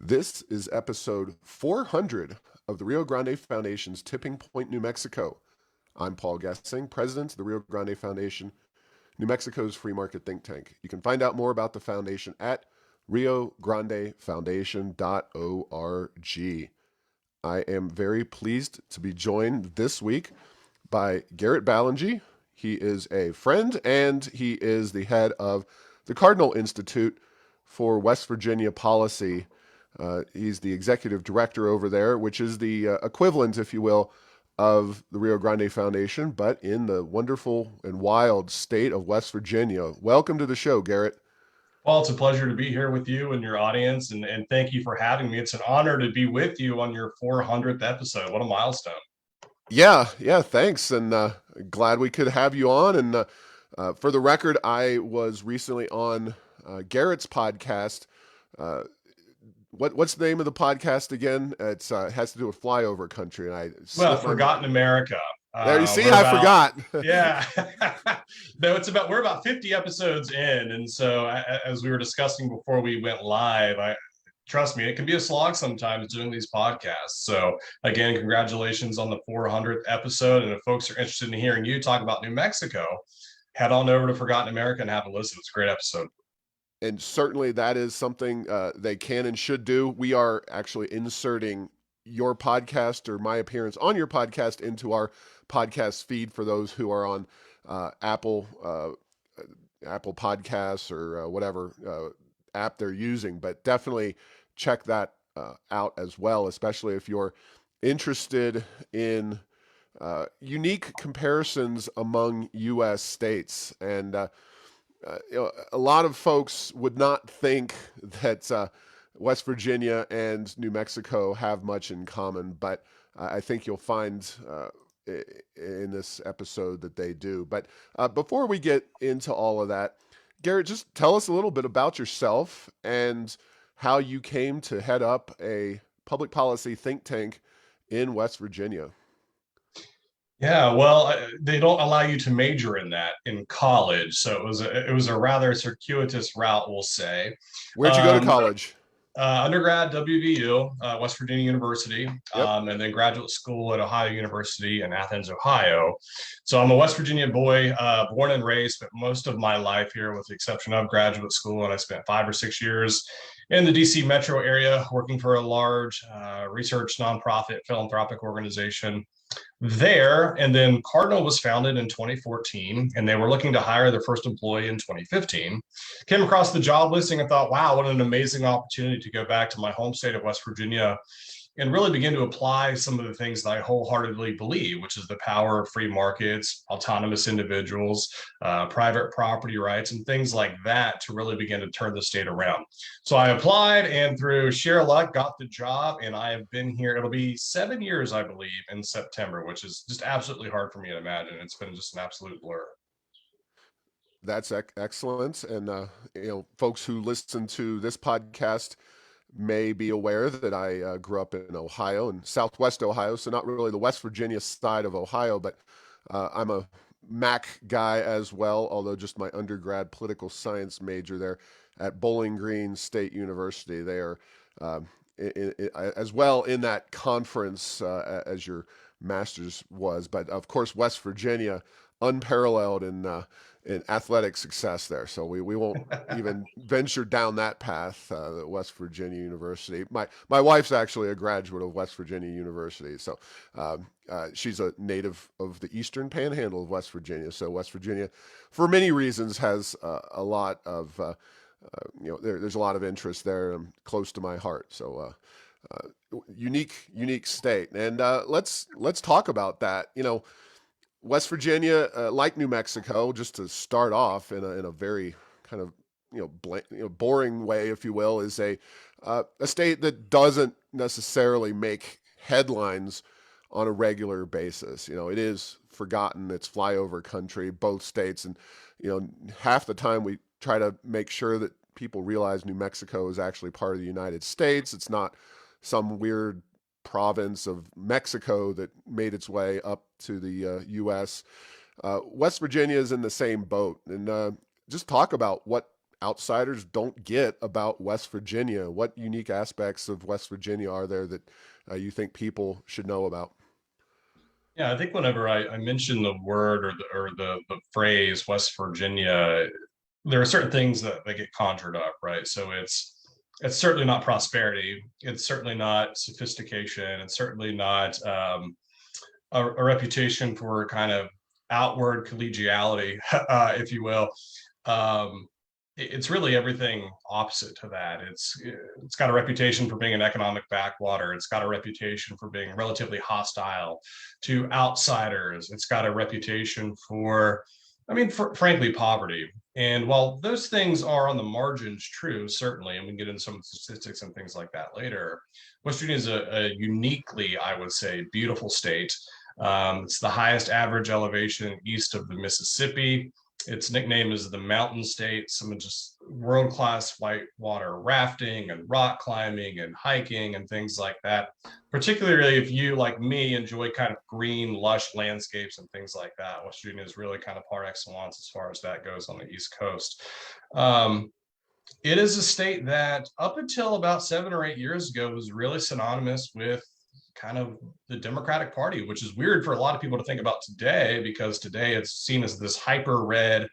This is episode 400 of the Rio Grande Foundation's Tipping Point, New Mexico. I'm Paul Gessing, president of the Rio Grande Foundation, New Mexico's free market think tank. You can find out more about the foundation at riograndefoundation.org. I am very pleased to be joined this week by Garrett Ballengee. He is a friend and he is the head of the Cardinal Institute for West Virginia Policy. He's the executive director over there, which is the equivalent, if you will, of the Rio Grande Foundation, but in the wonderful and wild state of West Virginia. Welcome to the show, Garrett. Well, it's a pleasure to be here with you and your audience, and thank you for having me. It's an honor to be with you on your 400th episode. What a milestone. Yeah, thanks. And glad we could have you on. And for the record, I was recently on Garrett's podcast. What's the name of the podcast again? It has to do with flyover country, and Forgotten America. There you see, I forgot. Yeah. No, we're about 50 episodes in, and so as we were discussing before we went live, trust me, it can be a slog sometimes doing these podcasts. So again, congratulations on the 400th episode, and if folks are interested in hearing you talk about New Mexico, head on over to Forgotten America and have a listen. It's a great episode. And certainly that is something they can and should do. We are actually inserting your podcast or my appearance on your podcast into our podcast feed for those who are on Apple Podcasts or whatever app they're using. But definitely check that out as well, especially if you're interested in unique comparisons among U.S. states. And a lot of folks would not think that West Virginia and New Mexico have much in common, but I think you'll find in this episode that they do. But before we get into all of that, Garrett, just tell us a little bit about yourself and how you came to head up a public policy think tank in West Virginia. Yeah, well, they don't allow you to major in that in college, so it was a rather circuitous route, we'll say. Where'd you go to college? Undergrad, WVU, West Virginia University, Yep. And then graduate school at Ohio University in Athens, Ohio. So I'm a West Virginia boy, born and raised, but most of my life here, with the exception of graduate school, and I spent 5 or 6 years in the DC metro area working for a large research nonprofit philanthropic organization there. And then Cardinal was founded in 2014, and they were looking to hire their first employee in 2015. Came across the job listing and thought, wow, what an amazing opportunity to go back to my home state of West Virginia and really begin to apply some of the things that I wholeheartedly believe, which is the power of free markets, autonomous individuals, private property rights, and things like that to really begin to turn the state around. So I applied, and through sheer luck, got the job, and I have been here. It'll be 7 years, I believe, in September, which is just absolutely hard for me to imagine. It's been just an absolute blur. That's excellent. And, folks who listen to this podcast may be aware that I grew up in Ohio, in Southwest Ohio, so not really the West Virginia side of Ohio, but I'm a Mac guy as well, although just my undergrad political science major there at Bowling Green State University. They are as well in that conference as your master's was, but of course West Virginia unparalleled in athletic success there. So we won't even venture down that path, West Virginia University. My wife's actually a graduate of West Virginia University. So she's a native of the Eastern Panhandle of West Virginia. So West Virginia, for many reasons, has a lot of, there's a lot of interest there, close to my heart. So unique state. And let's talk about that. West Virginia, like New Mexico, just to start off in a very kind of boring way, if you will, is a state that doesn't necessarily make headlines on a regular basis. It is forgotten. It's flyover country, both states, and half the time we try to make sure that people realize New Mexico is actually part of the United States. It's not some weird province of Mexico that made its way up to the U.S. West Virginia is in the same boat. And just talk about what outsiders don't get about West Virginia? What unique aspects of West Virginia are there that you think people should know about? Yeah, I think whenever I mention the word or the phrase West Virginia, there are certain things that get conjured up, right? So it's certainly not prosperity. It's certainly not sophistication. It's certainly not a reputation for kind of outward collegiality, if you will. Um, it's really everything opposite to that. It's got a reputation for being an economic backwater. It's got a reputation for being relatively hostile to outsiders. It's got a reputation for, I mean, frankly, poverty. And while those things are on the margins true, certainly, and we can get into some statistics and things like that later, West Virginia is a uniquely, I would say, beautiful state. It's the highest average elevation east of the Mississippi. Its nickname is the Mountain State. Some just world-class whitewater rafting and rock climbing and hiking and things like that. Particularly if you, like me, enjoy kind of green, lush landscapes and things like that. West Virginia is really kind of par excellence as far as that goes on the East Coast. Um, it is a state that up until about 7 or 8 years ago was really synonymous with kind of the Democratic Party, which is weird for a lot of people to think about today because today it's seen as this hyper red,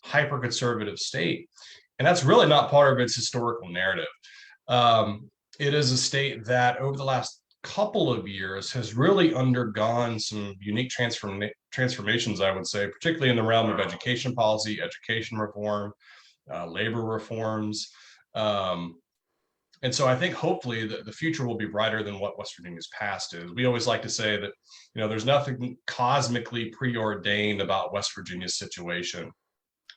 hyper conservative state. And that's really not part of its historical narrative. It is a state that over the last couple of years has really undergone some unique transformations, I would say, particularly in the realm of education policy, education reform, labor reforms. Um, and so I think hopefully the future will be brighter than what West Virginia's past is. We always like to say that, there's nothing cosmically preordained about West Virginia's situation.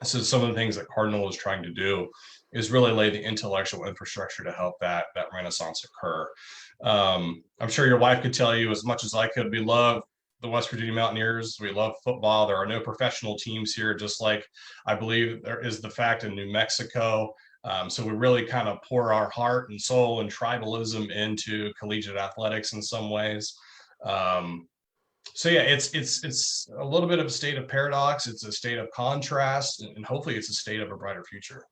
So some of the things that Cardinal is trying to do is really lay the intellectual infrastructure to help that renaissance occur. I'm sure your wife could tell you as much as I could. We love the West Virginia Mountaineers. We love football. There are no professional teams here, just like I believe there is the fact in New Mexico. So we really kind of pour our heart and soul and tribalism into collegiate athletics in some ways. So yeah, it's a little bit of a state of paradox. It's a state of contrast, and hopefully, it's a state of a brighter future.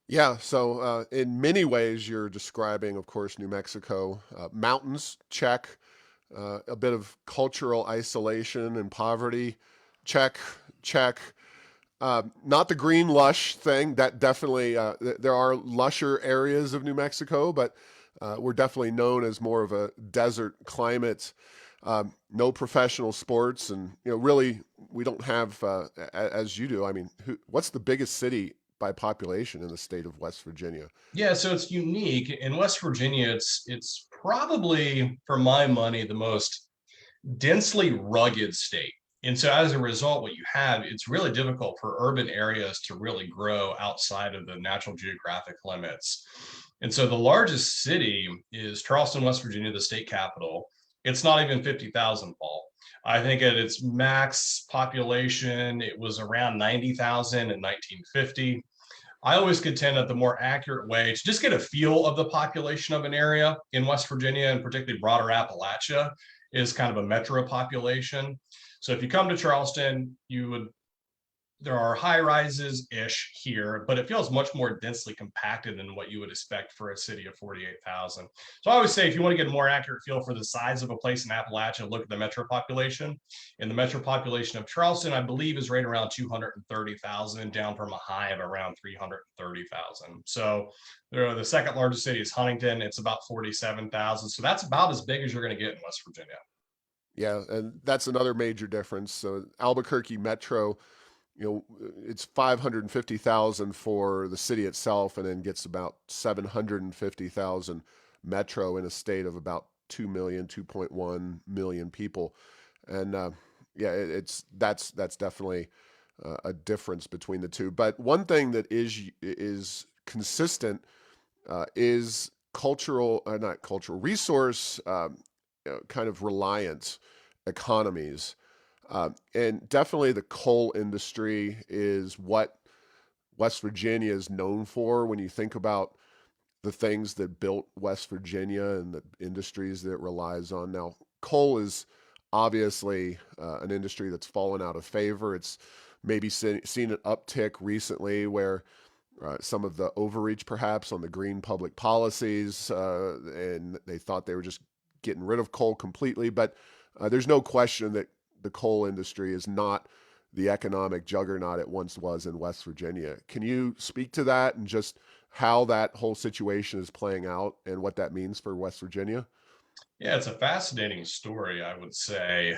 Yeah, so in many ways, you're describing, of course, New Mexico. Mountains, check. A bit of cultural isolation and poverty, check, check. Not the green lush thing. That definitely, there are lusher areas of New Mexico, but we're definitely known as more of a desert climate. No professional sports, and really, we don't have as you do. I mean, what's the biggest city by population in the state of West Virginia? Yeah, so it's unique in West Virginia. It's probably, for my money, the most densely rugged state. And so as a result, what you have, it's really difficult for urban areas to really grow outside of the natural geographic limits. And so the largest city is Charleston, West Virginia, the state capital. It's not even 50,000, Paul. I think at its max population, it was around 90,000 in 1950. I always contend that the more accurate way to just get a feel of the population of an area in West Virginia and particularly broader Appalachia is kind of a metro population. So if you come to Charleston, there are high rises ish here, but it feels much more densely compacted than what you would expect for a city of 48,000. So I always say if you want to get a more accurate feel for the size of a place in Appalachia, look at the metro population. And the metro population of Charleston, I believe, is right around 230,000, down from a high of around 330,000. So the second largest city is Huntington. It's about 47,000. So that's about as big as you're going to get in West Virginia. Yeah, and that's another major difference. So Albuquerque Metro, it's 550,000 for the city itself, and then gets about 750,000 metro in a state of about 2 million, 2.1 million people. And yeah, that's definitely a difference between the two. But one thing that is consistent is not cultural resource, kind of reliant economies. And definitely the coal industry is what West Virginia is known for when you think about the things that built West Virginia and the industries that it relies on. Now, coal is obviously an industry that's fallen out of favor. It's maybe seen an uptick recently where some of the overreach perhaps on the green public policies, and they thought they were just getting rid of coal completely. But there's no question that the coal industry is not the economic juggernaut it once was in West Virginia. Can you speak to that and just how that whole situation is playing out and what that means for West Virginia? Yeah, it's a fascinating story, I would say.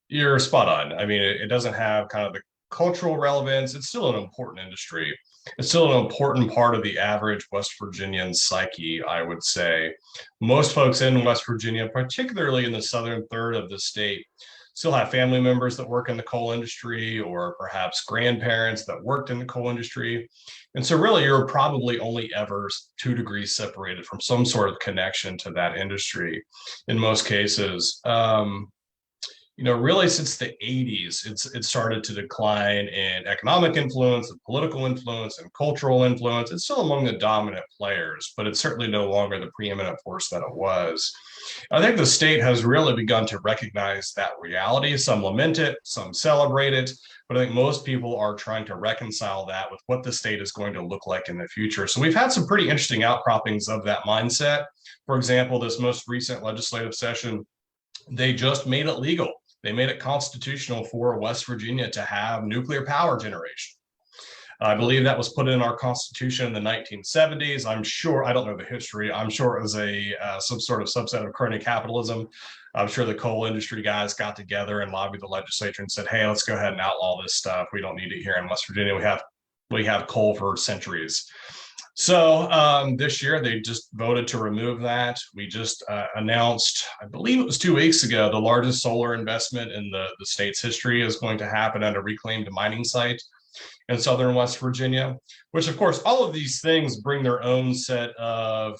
You're spot on. I mean, it doesn't have kind of the cultural relevance. It's still an important industry. It's still an important part of the average West Virginian psyche, I would say. Most folks in West Virginia, particularly in the southern third of the state, still have family members that work in the coal industry or perhaps grandparents that worked in the coal industry. And so, really, you're probably only ever 2 degrees separated from some sort of connection to that industry in most cases. Really since the 80s, it started to decline in economic influence, and political influence, and cultural influence. It's still among the dominant players, but it's certainly no longer the preeminent force that it was. I think the state has really begun to recognize that reality. Some lament it, some celebrate it, but I think most people are trying to reconcile that with what the state is going to look like in the future. So we've had some pretty interesting outcroppings of that mindset. For example, this most recent legislative session, they just made it legal. They made it constitutional for West Virginia to have nuclear power generation. I believe that was put in our Constitution in the 1970s. I'm sure, I don't know the history. I'm sure it was some sort of subset of crony capitalism. I'm sure the coal industry guys got together and lobbied the legislature and said, "Hey, let's go ahead and outlaw this stuff. We don't need it here in West Virginia. We have coal for centuries." So this year they just voted to remove that. We just announced, I believe it was 2 weeks ago, the largest solar investment in the state's history is going to happen at a reclaimed mining site in southern West Virginia, which of course, all of these things bring their own set of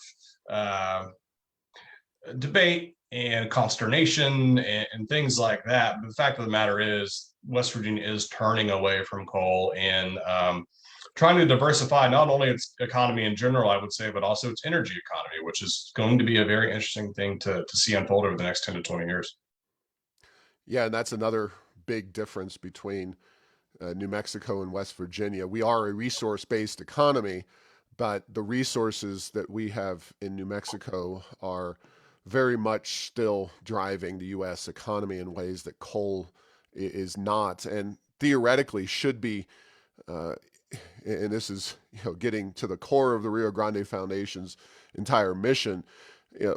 debate and consternation and things like that. But the fact of the matter is, West Virginia is turning away from coal and trying to diversify not only its economy in general, I would say, but also its energy economy, which is going to be a very interesting thing to see unfold over the next 10 to 20 years. Yeah, and that's another big difference between New Mexico and West Virginia. We are a resource based economy, but the resources that we have in New Mexico are very much still driving the U.S. economy in ways that coal is not, and theoretically should be. And this is getting to the core of the Rio Grande Foundation's entire mission,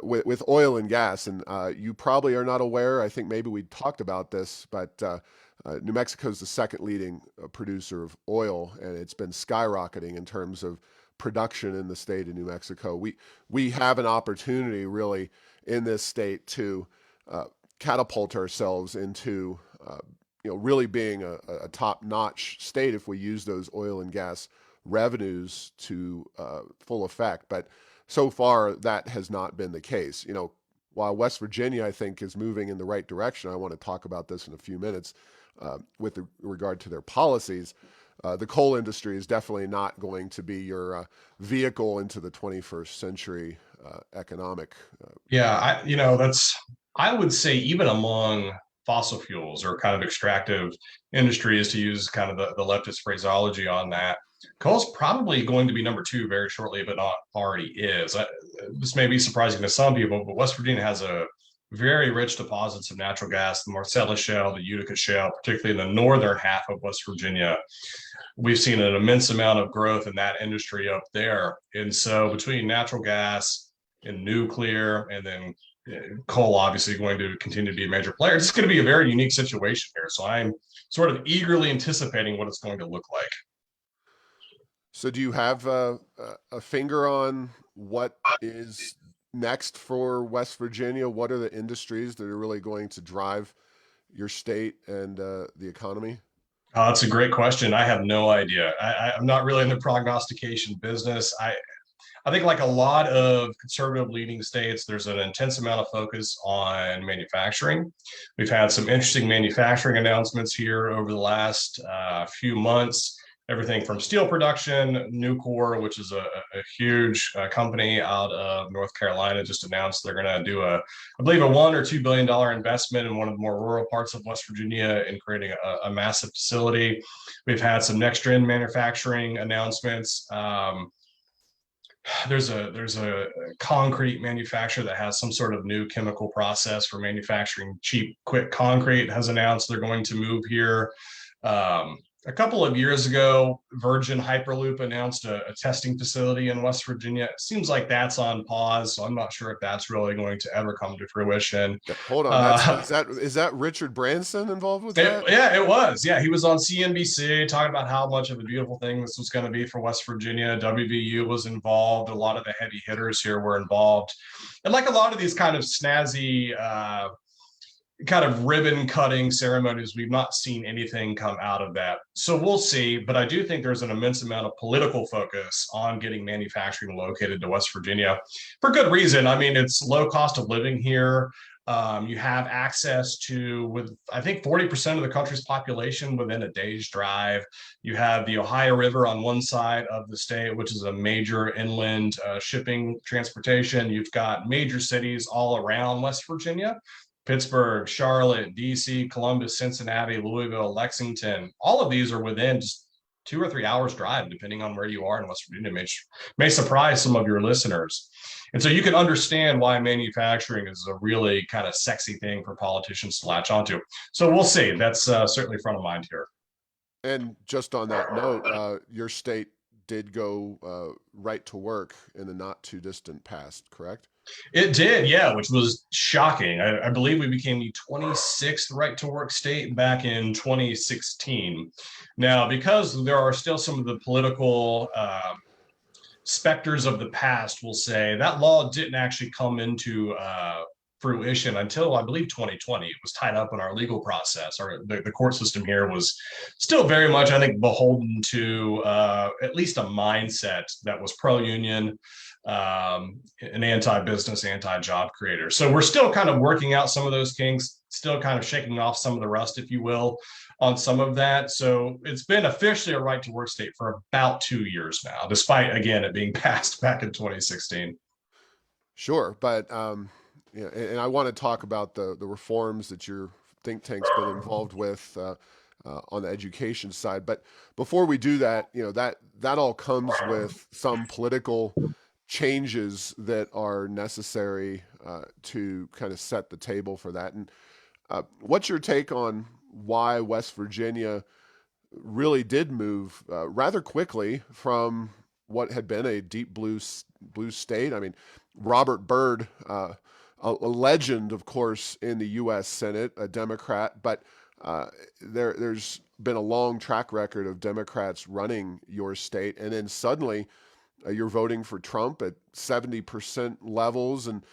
with oil and gas. And you probably are not aware. I think maybe we talked about this, but New Mexico is the second leading producer of oil, and it's been skyrocketing in terms of production in the state of New Mexico. We have an opportunity really in this state to catapult ourselves into really being a top-notch state if we use those oil and gas revenues to full effect. But so far, that has not been the case. While West Virginia, I think, is moving in the right direction, I want to talk about this in a few minutes with regard to their policies. The coal industry is definitely not going to be your vehicle into the 21st century economic. Yeah, I would say even among fossil fuels or kind of extractive industries, to use kind of the leftist phraseology on that, coal is probably going to be number two very shortly, but not already is. This may be surprising to some people, but West Virginia has a very rich deposits of natural gas, the Marcellus Shale, the Utica Shale, particularly in the northern half of West Virginia. We've seen an immense amount of growth in that industry up there. And so between natural gas and nuclear, and then coal obviously going to continue to be a major player, it's going to be a very unique situation here. So I'm sort of eagerly anticipating what it's going to look like. So do you have a finger on what is next for West Virginia? What are the industries that are really going to drive your state and the economy? That's a great question. I have no idea. I'm not really in the prognostication business. I think like a lot of conservative leading states, there's an intense amount of focus on manufacturing. We've had some interesting manufacturing announcements here over the last few months. everything from steel production. Nucor, which is a huge company out of North Carolina, just announced they're going to do I believe, a $1 or $2 billion investment in one of the more rural parts of West Virginia in creating a massive facility. We've had some next gen manufacturing announcements. There's a concrete manufacturer that has some sort of new chemical process for manufacturing cheap, quick concrete, has announced they're going to move here. A couple of years ago, Virgin Hyperloop announced a testing facility in West Virginia. It seems like that's on pause, so I'm not sure if that's really going to ever come to fruition. Hold on, is that Richard Branson involved with that? Yeah, it was. Yeah, he was on CNBC talking about how much of a beautiful thing this was going to be for West Virginia. WVU was involved. A lot of the heavy hitters here were involved. And like a lot of these kind of snazzy kind of ribbon cutting ceremonies, we've not seen anything come out of that. So we'll see. But I do think there's an immense amount of political focus on getting manufacturing located to West Virginia for good reason. I mean, it's low cost of living here. You have access to, with I think 40% of the country's population within a day's drive. You have the Ohio River on one side of the state, which is a major inland shipping transportation. You've got major cities all around West Virginia: Pittsburgh, Charlotte, DC, Columbus, Cincinnati, Louisville, Lexington. All of these are within just 2 or 3 hours drive, depending on where you are in West Virginia. May surprise some of your listeners. And so you can understand why manufacturing is a really kind of sexy thing for politicians to latch onto. So we'll see. That's certainly front of mind here. And just on that note, your state did go right to work in the not too distant past, correct? It did, yeah, which was shocking. I believe we became the 26th right to work state back in 2016. Now, because there are still some of the political specters of the past, will say that law didn't actually come into fruition until I believe 2020. It was tied up in our legal process. The court system here was still very much, I think, beholden to at least a mindset that was pro-union, an anti-business, anti-job creator. So we're still kind of working out some of those kinks, still kind of shaking off some of the rust, if you will, on some of that. So it's been officially a right to work state for about 2 years now, despite, again, it being passed back in 2016. Sure, but yeah, and I want to talk about the reforms that your think tank's been involved with on the education side. But before we do that, that all comes with some political changes that are necessary to kind of set the table for that. And what's your take on why West Virginia really did move rather quickly from what had been a deep blue state? I mean, Robert Byrd, a legend, of course, in the U.S. Senate, a Democrat, but there's been a long track record of Democrats running your state, and then suddenly you're voting for Trump at 70% levels, and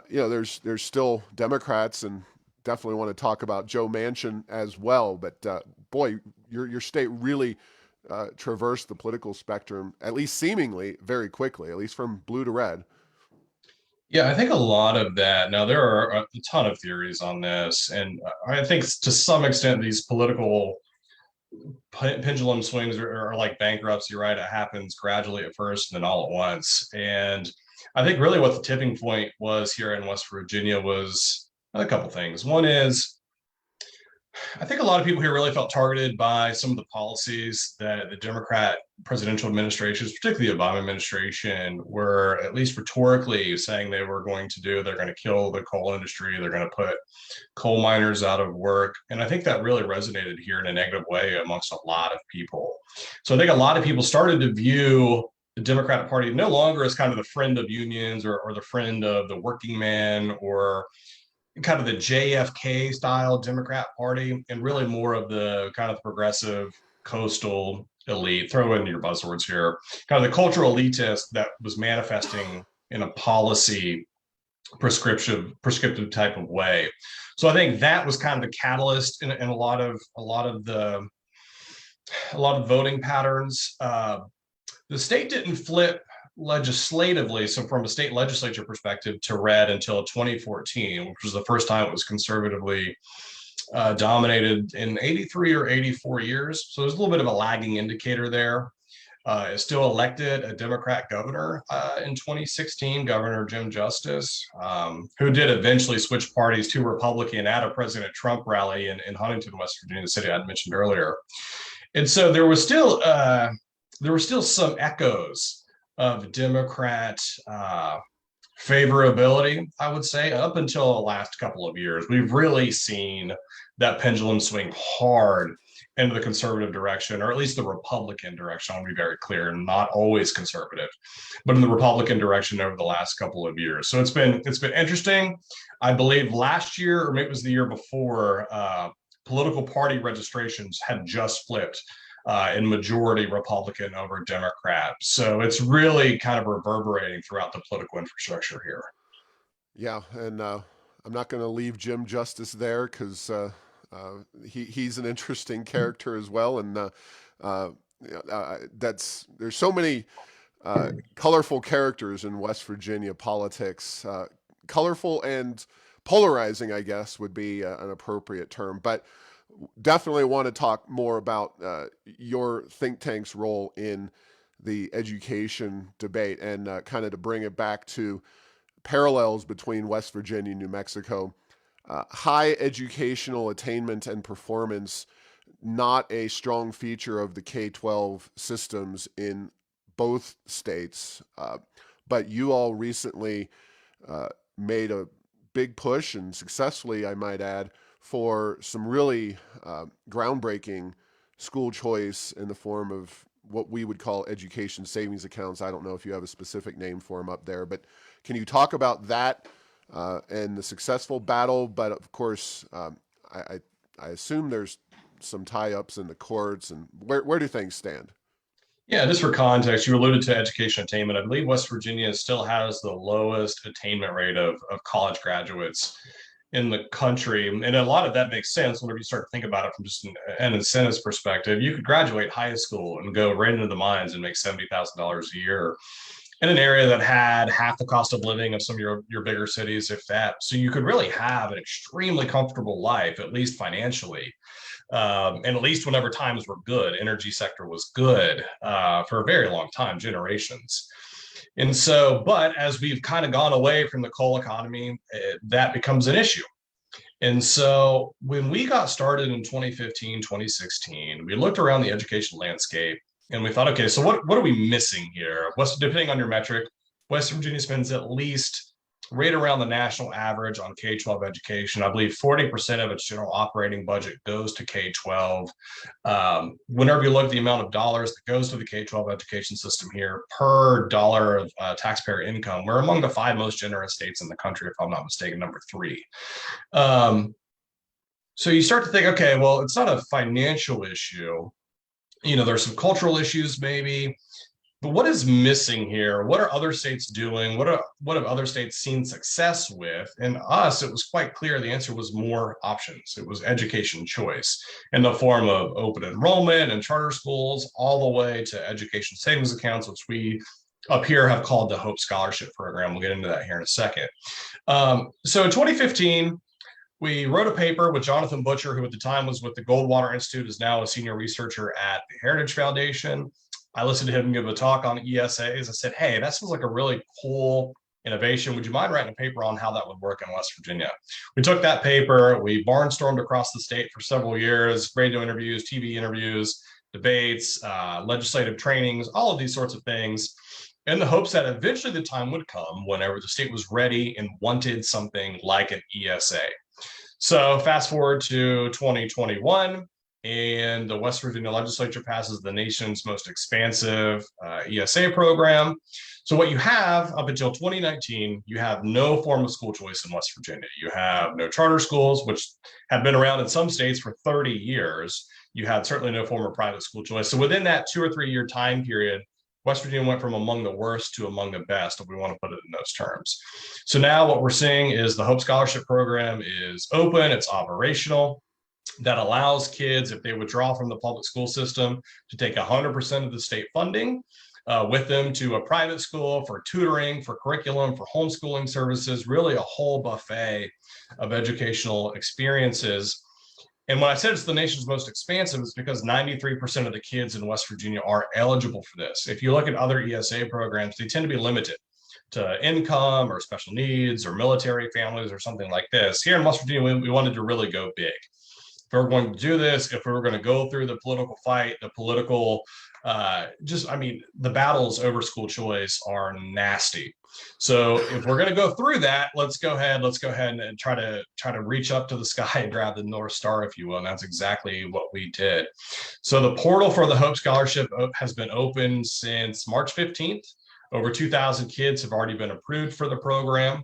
there's still Democrats, and definitely want to talk about Joe Manchin as well. But boy, your state really traversed the political spectrum, at least seemingly very quickly, at least from blue to red. Yeah, I think a lot of that. Now, there are a ton of theories on this, and I think to some extent these political pendulum swings are like bankruptcy, right? It happens gradually at first and then all at once. And I think really what the tipping point was here in West Virginia was a couple things. One is, I think a lot of people here really felt targeted by some of the policies that the Democrat presidential administrations, particularly the Obama administration, were at least rhetorically saying they were going to do. They're going to kill the coal industry. They're going to put coal miners out of work. And I think that really resonated here in a negative way amongst a lot of people. So I think a lot of people started to view the Democratic Party no longer as kind of the friend of unions or the friend of the working man, or kind of the JFK style Democrat Party, and really more of the kind of progressive coastal elite, throw in your buzzwords here, kind of the cultural elitist that was manifesting in a policy prescriptive type of way. So I think that was kind of the catalyst in a lot of voting patterns. The state didn't flip legislatively, so from a state legislature perspective, to red until 2014, which was the first time it was conservatively dominated in 83 or 84 years. So there's a little bit of a lagging indicator there. Is still elected a Democrat governor in 2016, Governor Jim Justice, who did eventually switch parties to Republican at a President Trump rally in Huntington, West Virginia, the city I'd mentioned earlier. And so there were still some echoes of Democrat favorability, I would say, up until the last couple of years. We've really seen that pendulum swing hard into the conservative direction, or at least the Republican direction. I'll be very clear, not always conservative, but in the Republican direction over the last couple of years. So it's been interesting. I believe last year, or maybe it was the year before, political party registrations had just flipped in majority Republican over Democrat. So it's really kind of reverberating throughout the political infrastructure here. Yeah, and I'm not going to leave Jim Justice there because he's an interesting character as well, and there's so many colorful characters in West Virginia politics. Colorful and polarizing, I guess, would be an appropriate term. But definitely want to talk more about your think tank's role in the education debate, and kind of to bring it back to parallels between West Virginia and New Mexico. High educational attainment and performance, not a strong feature of the K-12 systems in both states. But you all recently made a big push, and successfully, I might add, for some really groundbreaking school choice in the form of what we would call education savings accounts. I don't know if you have a specific name for them up there, but can you talk about that and the successful battle? But of course, I assume there's some tie-ups in the courts, and where do things stand? Yeah, just for context, you alluded to education attainment. I believe West Virginia still has the lowest attainment rate of college graduates in the country. And a lot of that makes sense whenever you start to think about it from just an incentives perspective. You could graduate high school and go right into the mines and make $70,000 a year in an area that had half the cost of living of some of your bigger cities, if that. So you could really have an extremely comfortable life, at least financially. And at least whenever times were good, energy sector was good for a very long time, generations. And so, but as we've kind of gone away from the coal economy, that becomes an issue. And so when we got started in 2015, 2016, we looked around the education landscape and we thought, okay, so what are we missing here? Depending on your metric, West Virginia spends at least right around the national average on K-12 education. I believe 40% of its general operating budget goes to K-12. Whenever you look at the amount of dollars that goes to the K-12 education system here per dollar of taxpayer income, we're among the 5 most generous states in the country, if I'm not mistaken, number 3. So you start to think, okay, well, it's not a financial issue. You know, there's some cultural issues maybe. But what is missing here? What are other states doing? What have other states seen success with? And us, it was quite clear the answer was more options. It was education choice in the form of open enrollment and charter schools, all the way to education savings accounts, which we up here have called the Hope Scholarship Program. We'll get into that here in a second. So in 2015, we wrote a paper with Jonathan Butcher, who at the time was with the Goldwater Institute, is now a senior researcher at the Heritage Foundation. I listened to him give a talk on ESAs. I said, hey, that sounds like a really cool innovation. Would you mind writing a paper on how that would work in West Virginia? We took that paper, we barnstormed across the state for several years, radio interviews, TV interviews, debates, legislative trainings, all of these sorts of things, in the hopes that eventually the time would come whenever the state was ready and wanted something like an ESA. So fast forward to 2021, and the West Virginia legislature passes the nation's most expansive ESA program. So what you have up until 2019, you have no form of school choice in West Virginia. You have no charter schools, which have been around in some states for 30 years. You had certainly no form of private school choice. So within that 2 or 3 year time period, West Virginia went from among the worst to among the best, if we want to put it in those terms. So now what we're seeing is the Hope Scholarship Program is open, it's operational. That allows kids, if they withdraw from the public school system, to take 100% of the state funding with them to a private school for tutoring, for curriculum, for homeschooling services, really a whole buffet of educational experiences. And when I said it's the nation's most expansive, it's because 93% of the kids in West Virginia are eligible for this. If you look at other ESA programs, they tend to be limited to income or special needs or military families or something like this. Here in West Virginia, we wanted to really go big. If we were going to do this, if we were going to go through the political fight, the political, I mean, the battles over school choice are nasty. So if we're going to go through that, let's go ahead and try to reach up to the sky and grab the North Star, if you will. And that's exactly what we did. So the portal for the Hope Scholarship has been open since March 15th. Over 2,000 kids have already been approved for the program.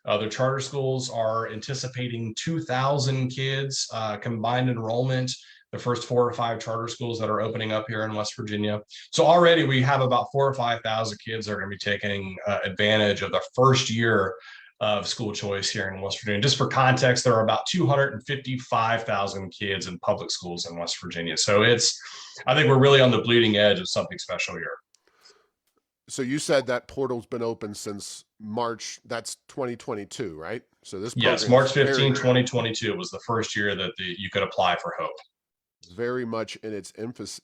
The charter schools are anticipating 2,000 kids combined enrollment, the first 4 or 5 charter schools that are opening up here in West Virginia. So already we have about 4 or 5,000 kids that are going to be taking advantage of the first year of school choice here in West Virginia. Just for context, there are about 255,000 kids in public schools in West Virginia. So I think we're really on the bleeding edge of something special here. So you said that portal's been open since March. That's 2022, right? So this Yes, program is March 15, 2022 was the first year that you could apply for Hope. very much in its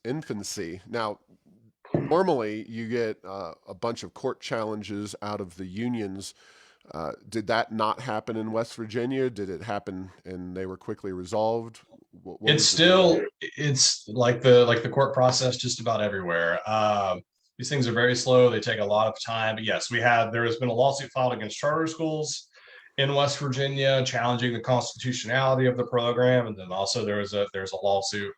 infancy. Now, normally you get a bunch of court challenges out of the unions. Did that not happen in West Virginia? Did it happen and they were quickly resolved? What It's was the deal still there? it's like the court process just about everywhere. These things are very slow. They take a lot of time. But yes, there has been a lawsuit filed against charter schools in West Virginia challenging the constitutionality of the program, and then also there's a lawsuit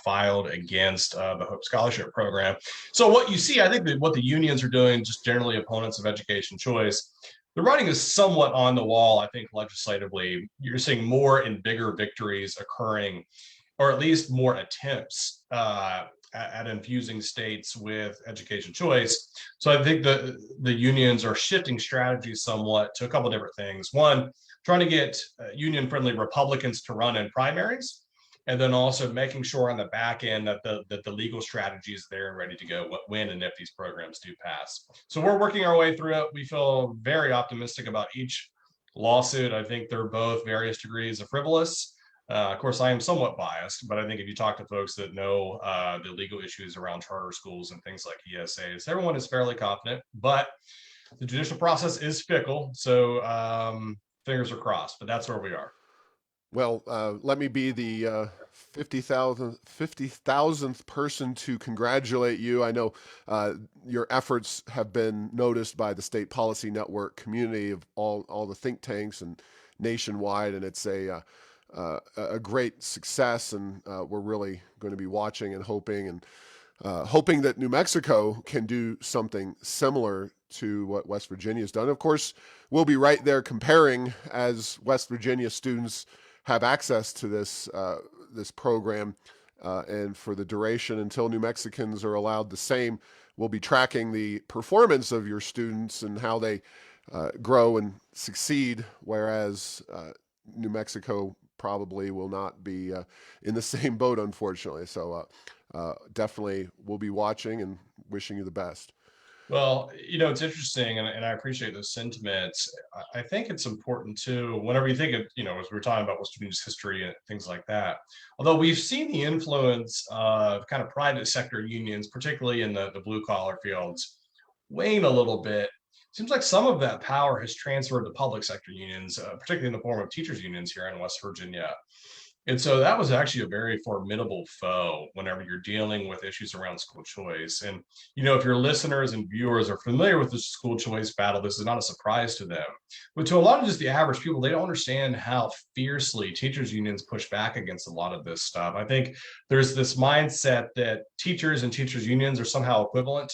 filed against the Hope Scholarship program. So what you see, I think that what the unions are doing, just generally opponents of education choice, the writing is somewhat on the wall. I think legislatively, you're seeing more and bigger victories occurring, or at least more attempts at infusing states with education choice. So I think the unions are shifting strategies somewhat to a couple of different things. One, trying to get union-friendly Republicans to run in primaries, and then also making sure on the back end that the legal strategy is there and ready to go when and if these programs do pass. So we're working our way through it. We feel very optimistic about each lawsuit. I think they're both various degrees of frivolous. Of course, I am somewhat biased, but I think if you talk to folks that know the legal issues around charter schools and things like ESAs, everyone is fairly confident, but the judicial process is fickle. So fingers are crossed, but that's where we are. Well, let me be the 50,000th person to congratulate you. I know your efforts have been noticed by the State Policy Network community of all the think tanks and nationwide, and it's a great success. And we're really going to be watching and hoping that New Mexico can do something similar to what West Virginia has done. Of course, we'll be right there comparing as West Virginia students have access to this program, and for the duration until New Mexicans are allowed the same, we'll be tracking the performance of your students and how they grow and succeed. Whereas New Mexico probably will not be in the same boat, unfortunately. So definitely, we'll be watching and wishing you the best. Well, it's interesting, and I appreciate those sentiments. I think it's important too, whenever you think of, as we were talking about West Virginia's history and things like that, although we've seen the influence of kind of private sector unions, particularly in the blue collar fields, wane a little bit. Seems like some of that power has transferred to public sector unions, particularly in the form of teachers unions here in West Virginia. And so that was actually a very formidable foe whenever you're dealing with issues around school choice. And, if your listeners and viewers are familiar with the school choice battle, this is not a surprise to them. But to a lot of just the average people, they don't understand how fiercely teachers unions push back against a lot of this stuff. I think there's this mindset that teachers and teachers unions are somehow equivalent,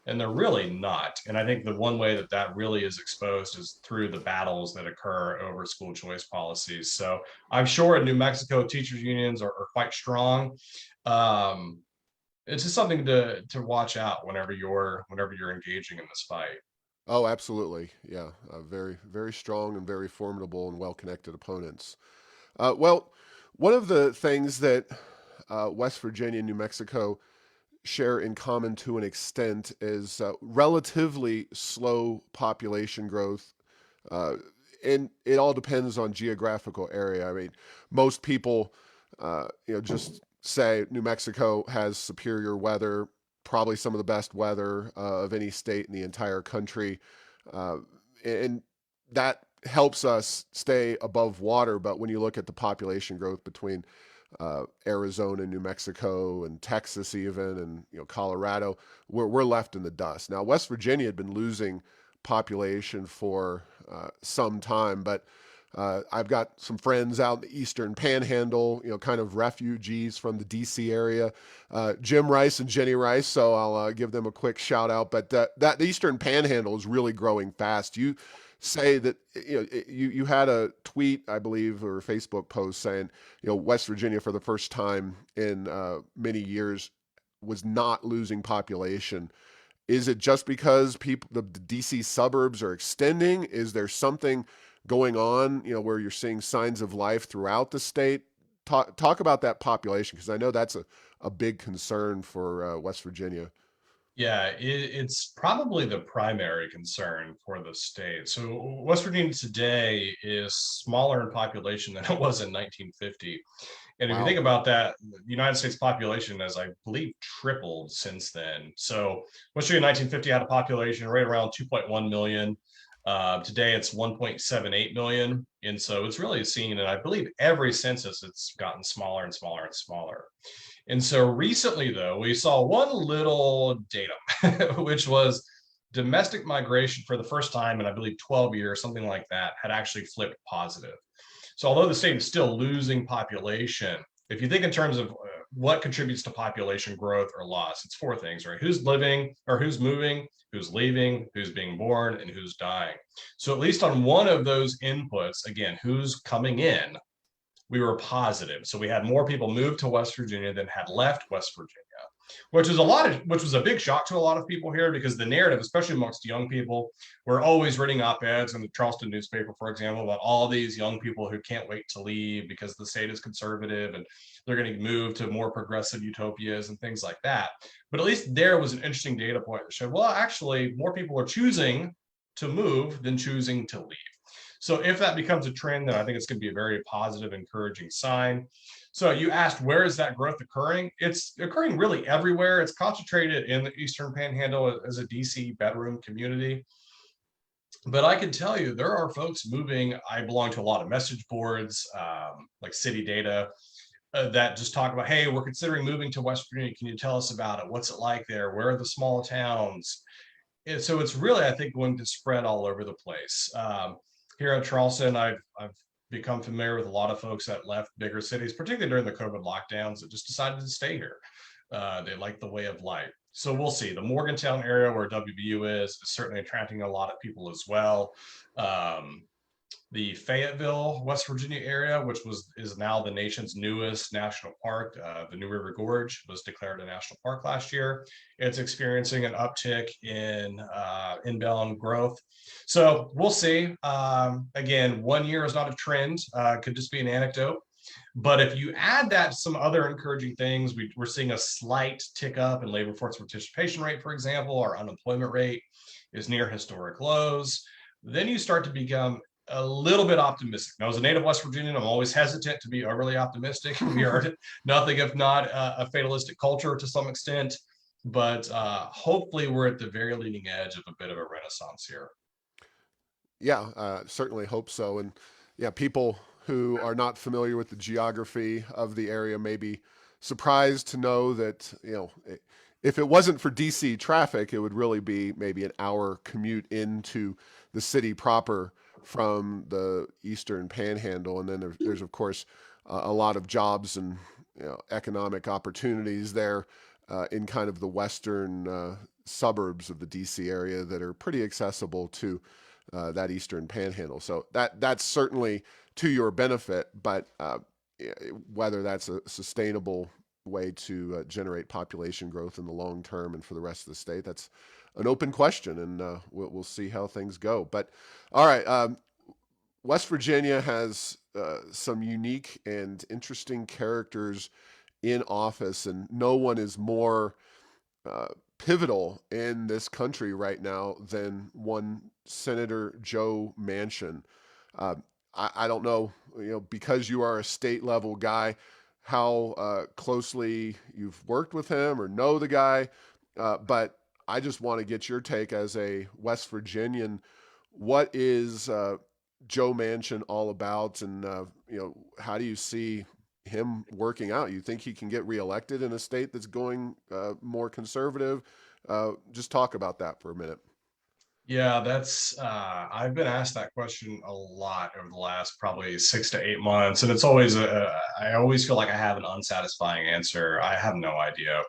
and they're really not. And I think the one way that really is exposed is through the battles that occur over school choice policies. So I'm sure in New Mexico, teachers unions are quite strong. It's just something to watch out whenever you're engaging in this fight. Oh, absolutely. Yeah. Very, very strong and very formidable and well connected opponents. Well, one of the things that West Virginia and New Mexico share in common to an extent is relatively slow population growth. And it all depends on geographical area. I mean, most people just say New Mexico has superior weather, probably some of the best weather of any state in the entire country, uh, and that helps us stay above water. But when you look at the population growth between Arizona, New Mexico, and Texas, even, and Colorado, we're left in the dust. Now, West Virginia had been losing population for some time, but I've got some friends out in the Eastern Panhandle, kind of refugees from the DC area, Jim Rice and Jenny Rice. So I'll give them a quick shout out. But that the Eastern Panhandle is really growing fast. You say that you had a tweet, I believe, or a Facebook post saying West Virginia for the first time in many years was not losing population. Is it just because the DC suburbs are extending? Is there something going on, where you're seeing signs of life throughout the state? Talk about that population, because I know that's a big concern for West Virginia. Yeah, it's probably the primary concern for the state. So West Virginia today is smaller in population than it was in 1950. And if you think Wow. about that, the United States population has, I believe, tripled since then. So West Virginia in 1950 had a population right around 2.1 million. Today it's 1.78 million. And so it's really seen, and I believe every census it's gotten smaller and smaller and smaller. And so recently, though, we saw one little data, which was domestic migration for the first time in, I believe, 12 years, something like that, had actually flipped positive. So although the state is still losing population, if you think in terms of what contributes to population growth or loss, it's four things, right? Who's living or who's moving, who's leaving, who's being born, and who's dying. So at least on one of those inputs, again, who's coming in, we were positive. So we had more people move to West Virginia than had left West Virginia, which was a big shock to a lot of people here, because the narrative, especially amongst young people, we're always reading op-eds in the Charleston newspaper, for example, about all these young people who can't wait to leave because the state is conservative and they're going to move to more progressive utopias and things like that. But at least there was an interesting data point that showed, well, actually, more people are choosing to move than choosing to leave. So if that becomes a trend, then I think it's going to be a very positive, encouraging sign. So you asked, where is that growth occurring? It's occurring really everywhere. It's concentrated in the Eastern Panhandle as a DC bedroom community. But I can tell you, there are folks moving. I belong to a lot of message boards, like City Data, that just talk about, hey, we're considering moving to West Virginia. Can you tell us about it? What's it like there? Where are the small towns? So it's really, I think, going to spread all over the place. Here in Charleston, I've become familiar with a lot of folks that left bigger cities, particularly during the COVID lockdowns, that just decided to stay here. They like the way of life. So we'll see. The Morgantown area where WVU is certainly attracting a lot of people as well. Um, the Fayetteville, West Virginia area, which is now the nation's newest national park, the New River Gorge was declared a national park last year. It's experiencing an uptick in inbound growth. So we'll see. Again, 1 year is not a trend, could just be an anecdote. But if you add that to some other encouraging things, we're seeing a slight tick up in labor force participation rate, for example. Our unemployment rate is near historic lows. Then you start to become a little bit optimistic. Now, as a native West Virginian, I'm always hesitant to be overly optimistic. We are nothing if not a fatalistic culture to some extent, but hopefully we're at the very leading edge of a bit of a renaissance here. Yeah, certainly hope so. And yeah, people who are not familiar with the geography of the area may be surprised to know that, if it wasn't for DC traffic, it would really be maybe an hour commute into the city proper from the Eastern Panhandle. And then there's of course, a lot of jobs and economic opportunities there in kind of the western suburbs of the DC area that are pretty accessible to that Eastern Panhandle. So that's certainly to your benefit, but whether that's a sustainable way to generate population growth in the long term and for the rest of the state, that's an open question, and we'll see how things go. But all right, West Virginia has some unique and interesting characters in office, and no one is more uh, pivotal in this country right now than one Senator Joe Manchin. Uh, I don't know, because you are a state level guy, how closely you've worked with him or know the guy, but I just want to get your take as a West Virginian. What is Joe Manchin all about, and how do you see him working out? You think he can get reelected in a state that's going more conservative? Just talk about that for a minute. Yeah, that's I've been asked that question a lot over the last probably 6 to 8 months, and it's always I always feel like I have an unsatisfying answer. I have no idea.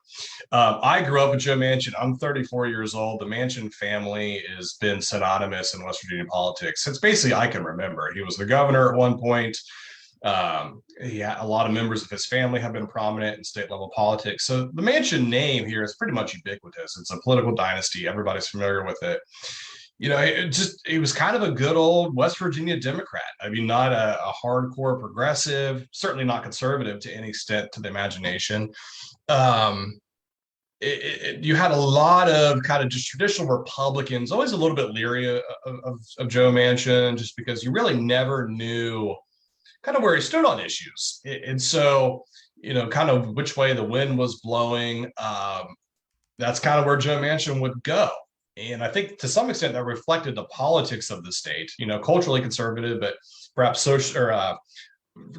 I grew up with Joe Manchin. I'm 34 years old. The Manchin family has been synonymous in West Virginia politics since basically I can remember. He was the governor at one point. A lot of members of his family have been prominent in state level politics. So the Manchin name here is pretty much ubiquitous. It's a political dynasty. Everybody's familiar with it. It was kind of a good old West Virginia Democrat. I mean, not a hardcore progressive, certainly not conservative to any extent to the imagination. Um, you had a lot of kind of just traditional Republicans, always a little bit leery of Joe Manchin, just because you really never knew kind of where he stood on issues. And so, kind of which way the wind was blowing, that's kind of where Joe Manchin would go. And I think to some extent that reflected the politics of the state, culturally conservative, but perhaps social or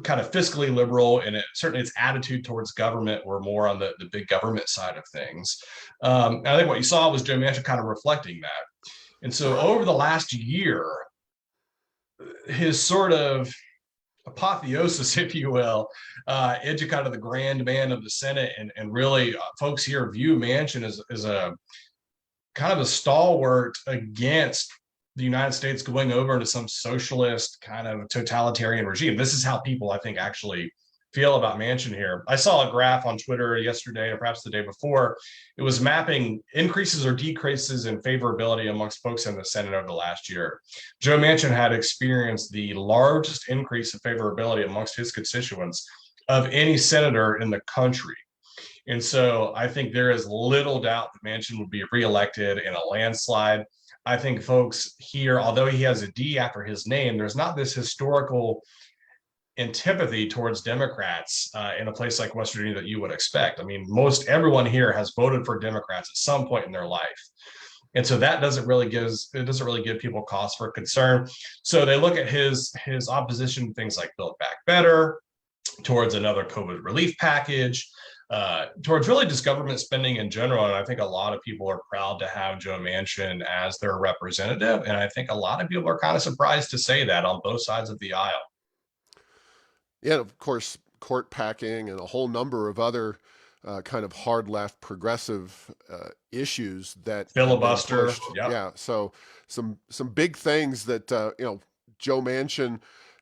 kind of fiscally liberal. And certainly its attitude towards government were more on the big government side of things. And I think what you saw was Joe Manchin kind of reflecting that. And so over the last year, his sort of apotheosis, if you will, into kind of the grand man of the Senate, and really folks here view Manchin as a kind of a stalwart against the United States going over into some socialist kind of totalitarian regime. This is how people, I think, actually feel about Manchin here. I saw a graph on Twitter yesterday, or perhaps the day before. It was mapping increases or decreases in favorability amongst folks in the Senate over the last year. Joe Manchin had experienced the largest increase in favorability amongst his constituents of any senator in the country. And so I think there is little doubt that Manchin would be reelected in a landslide. I think folks here, although he has a D after his name, there's not this historical antipathy towards Democrats in a place like West Virginia that you would expect. I mean, most everyone here has voted for Democrats at some point in their life. And so that doesn't really give people cause for concern. So they look at his opposition, things like Build Back Better, towards another COVID relief package, towards really just government spending in general. And I think a lot of people are proud to have Joe Manchin as their representative. And I think a lot of people are kind of surprised to say that on both sides of the aisle. Yeah, of course, court packing and a whole number of other kind of hard left progressive issues that have been Filibuster. pushed. Yep. Yeah, so some big things that Joe Manchin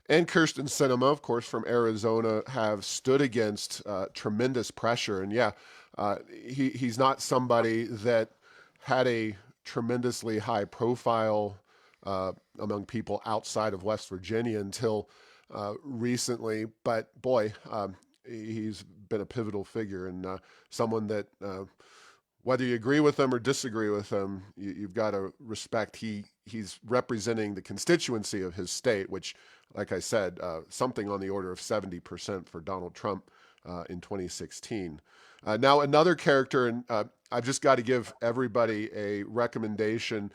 and Kirsten Sinema, of course, from Arizona, have stood against tremendous pressure. And yeah, he's not somebody that had a tremendously high profile among people outside of West Virginia until recently. But boy, he's been a pivotal figure and someone that whether you agree with him or disagree with him, you've got to respect. He's representing the constituency of his state, which, like I said, something on the order of 70% for Donald Trump in 2016. Now, another character, and I've just got to give everybody a recommendation.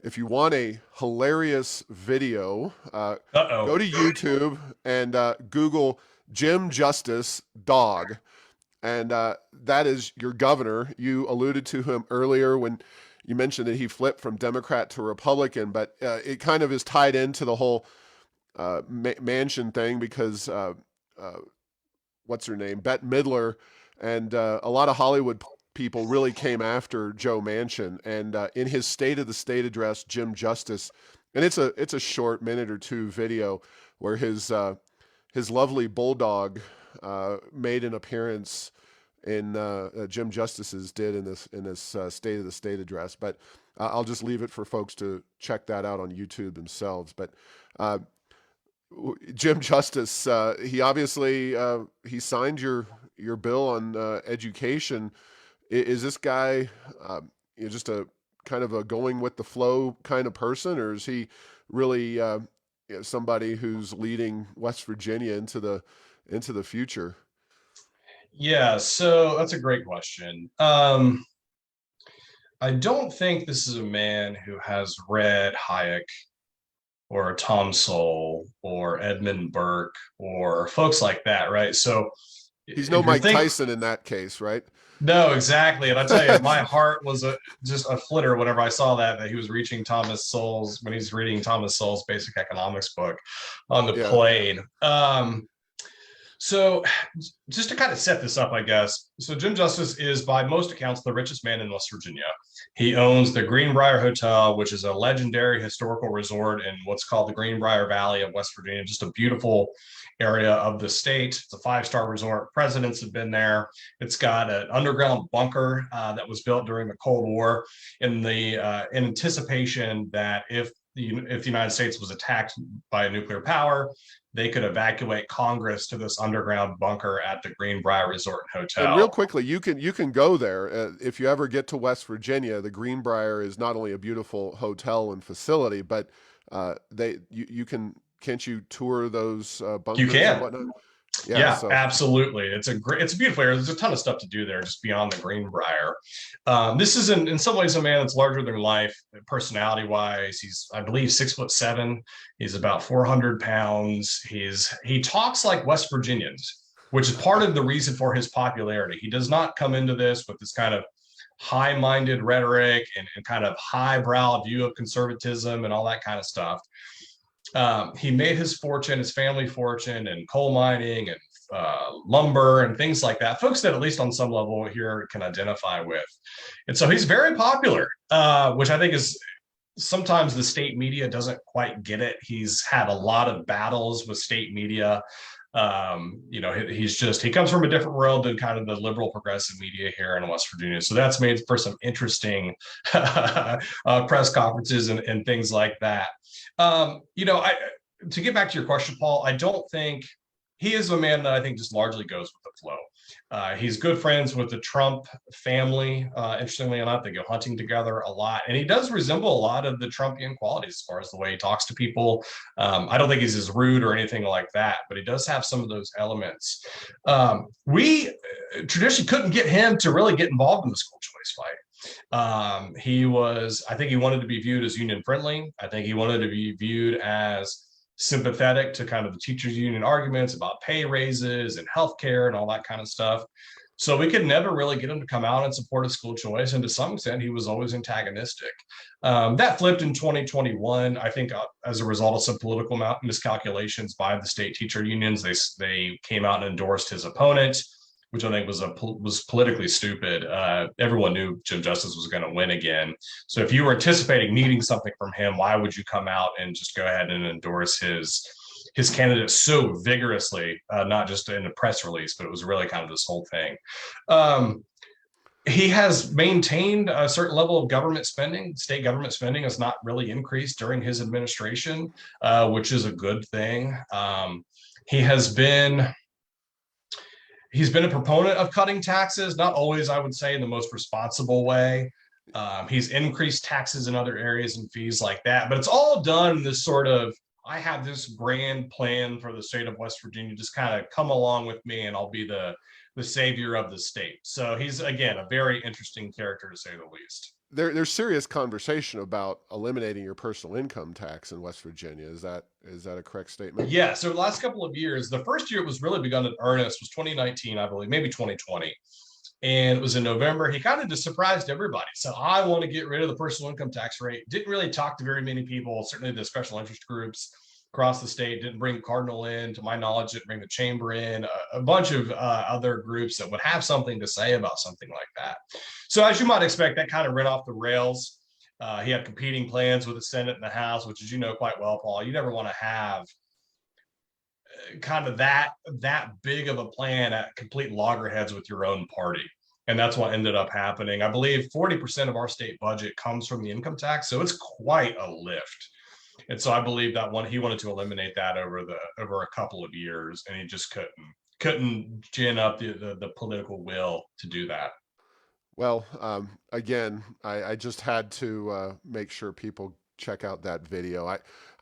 If you want a hilarious video, go to YouTube and Google Jim Justice dog. And that is your governor. You alluded to him earlier when you mentioned that he flipped from Democrat to Republican, but it kind of is tied into the whole Manchin thing because what's her name? Bette Midler and a lot of Hollywood people really came after Joe Manchin. And in his State of the State address, Jim Justice, and it's a short minute or two video where his lovely bulldog made an appearance in Jim Justice's did in this State of the State address. But I'll just leave it for folks to check that out on YouTube themselves. But Jim Justice, he obviously he signed your bill on education. Is this guy just a kind of a going with the flow kind of person, or is he really somebody who's leading West Virginia into the future? Yeah, so that's a great question. I don't think this is a man who has read Hayek or Tom Sowell or Edmund Burke or folks like that, right? So He's no if you're Mike thinking, Tyson in that case, right? no, exactly. And I tell you, my heart was just a flitter whenever I saw that he was reaching Thomas Sowell's when he's reading Thomas Sowell's basic economics book on the Yeah. plane. So, just to kind of set this up, I guess. So, Jim Justice is, by most accounts, the richest man in West Virginia. He owns the Greenbrier Hotel, which is a legendary historical resort in what's called the Greenbrier Valley of West Virginia, just a beautiful area of the state. It's a five-star resort. Presidents have been there. It's got an underground bunker that was built during the Cold War in anticipation that if the United States was attacked by a nuclear power, they could evacuate Congress to this underground bunker at the Greenbrier Resort and And real Hotel. quickly, you can go there if you ever get to West Virginia. The Greenbrier is not only a beautiful hotel and facility, but you can can't you tour those You bunkers and can. whatnot? Yeah. Yeah, So absolutely. It's a beautiful area. There's a ton of stuff to do there, just beyond the Greenbrier. This is in some ways a man that's larger than life, personality wise. He's, I believe, 6'7". He's about 400 pounds. He talks like West Virginians, which is part of the reason for his popularity. He does not come into this with this kind of high-minded rhetoric and kind of highbrow view of conservatism and all that kind of stuff. He made his fortune, his family fortune, in coal mining and lumber and things like that. Folks that at least on some level here can identify with, and so he's very popular, which I think is sometimes the state media doesn't quite get it. He's had a lot of battles with state media. He comes from a different world than kind of the liberal progressive media here in West Virginia. So that's made for some interesting press conferences and things like that. I to get back to your question, Paul, I don't think he is a man that I think just largely goes with the flow. He's good friends with the Trump family. Interestingly enough, they go hunting together a lot, and he does resemble a lot of the Trumpian qualities as far as the way he talks to people. I don't think he's as rude or anything like that, but he does have some of those elements. We traditionally couldn't get him to really get involved in the school choice fight. I think he wanted to be viewed as union friendly. I think he wanted to be viewed as sympathetic to kind of the teachers union arguments about pay raises and healthcare and all that kind of stuff. So we could never really get him to come out and support a school choice. And to some extent, he was always antagonistic. That flipped in 2021, I think, as a result of some political miscalculations by the state teacher unions. They came out and endorsed his opponent, which I think was politically stupid. Everyone knew Jim Justice was going to win again. So if you were anticipating needing something from him, why would you come out and just go ahead and endorse his candidate so vigorously? Not just in a press release, but it was really kind of this whole thing. He has maintained a certain level of government spending. State government spending has not really increased during his administration, which is a good thing. He has been He's been a proponent of cutting taxes, not always, I would say, in the most responsible way. He's increased taxes in other areas and fees like that, but it's all done in this sort of, I have this grand plan for the state of West Virginia. Just kind of come along with me, and I'll be the savior of the state. So he's again a very interesting character to say the least. there's serious conversation about eliminating your personal income tax in West Virginia. Is that a correct statement? Yeah. So the last couple of years, the first year it was really begun in earnest was 2019, I believe, maybe 2020. And it was in November. He kind of just surprised everybody. So I want to get rid of the personal income tax rate. Didn't really talk to very many people, certainly the special interest groups across the state. Didn't bring Cardinal in, to my knowledge, didn't bring the chamber in, a bunch of other groups that would have something to say about something like that. So as you might expect, that kind of ran off the rails. He had competing plans with the Senate and the House, which, as you know quite well, Paul, you never want to have kind of that big of a plan at complete loggerheads with your own party. And that's what ended up happening. I believe 40% of our state budget comes from the income tax, so it's quite a lift. And so I believe that he wanted to eliminate that over a couple of years, and he just couldn't gin up the political will to do that. Well, again, I just had to make sure people check out that video.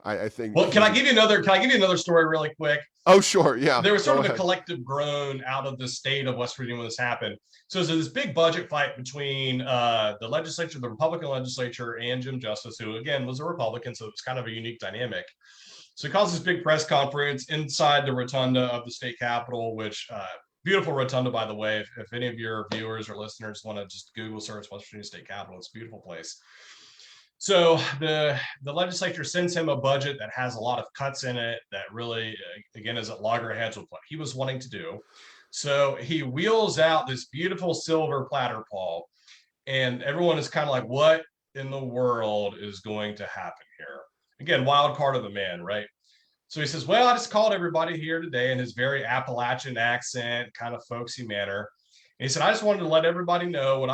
I think Well, he's. can I give you another story really quick? Oh, sure, yeah, There was sort go of a ahead. collective groan out of the state of West Virginia when this happened. So there's this big budget fight between the legislature, the Republican legislature, and Jim Justice, who again was a Republican, so it's kind of a unique dynamic. So he calls this big press conference inside the rotunda of the state capitol, which beautiful rotunda, by the way. If any of your viewers or listeners want to just Google search West Virginia State Capitol, it's a beautiful place. So the legislature sends him a budget that has a lot of cuts in it that really, again, is at loggerheads with what he was wanting to do. So he wheels out this beautiful silver platter, Paul, and everyone is kind of like, what in the world is going to happen here? Again, wild card of the man, right? So he says, well, I just called everybody here today in his very Appalachian accent, kind of folksy manner. And he said, I just wanted to let everybody know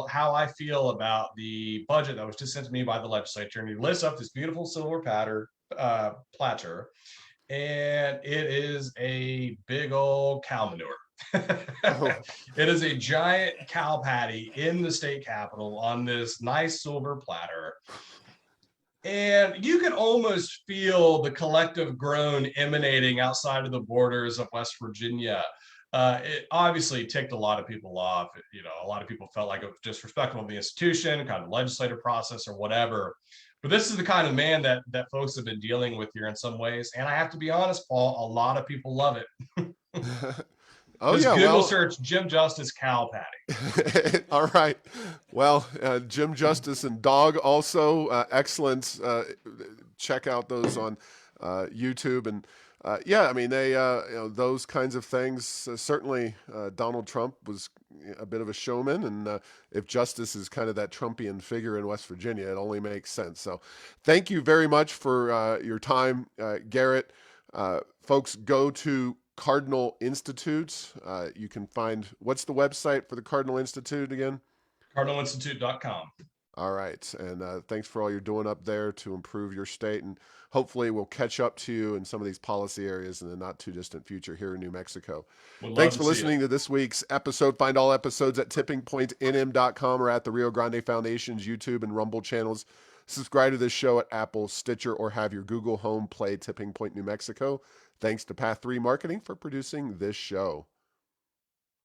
how I feel about the budget that was just sent to me by the legislature. And he lists up this beautiful silver platter, and it is a big old cow manure. Oh, It is a giant cow patty in the state capitol on this nice silver platter. And you can almost feel the collective groan emanating outside of the borders of West Virginia. It obviously ticked a lot of people off. A lot of people felt like it was disrespectful of the institution, kind of legislative process or whatever. But this is the kind of man that folks have been dealing with here in some ways. And I have to be honest, Paul, a lot of people love it. oh Just yeah. Google Well, search Jim Justice cow patty. all right. Well, Jim Justice and Dog also excellent. Check out those on YouTube and yeah. I mean, those kinds of things. Certainly, Donald Trump was a bit of a showman, and if Justice is kind of that Trumpian figure in West Virginia, it only makes sense. So, thank you very much for your time, Garrett. Folks, go to Cardinal Institute. You can find, what's the website for the Cardinal Institute again? CardinalInstitute.com. All right. And thanks for all you're doing up there to improve your state. And hopefully we'll catch up to you in some of these policy areas in the not too distant future here in New Mexico. Would love Thanks to for see listening it. to this week's episode. Find all episodes at tippingpointnm.com or at the Rio Grande Foundation's YouTube and Rumble channels. Subscribe to this show at Apple, Stitcher, or have your Google Home play Tipping Point New Mexico. Thanks to Path 3 Marketing for producing this show.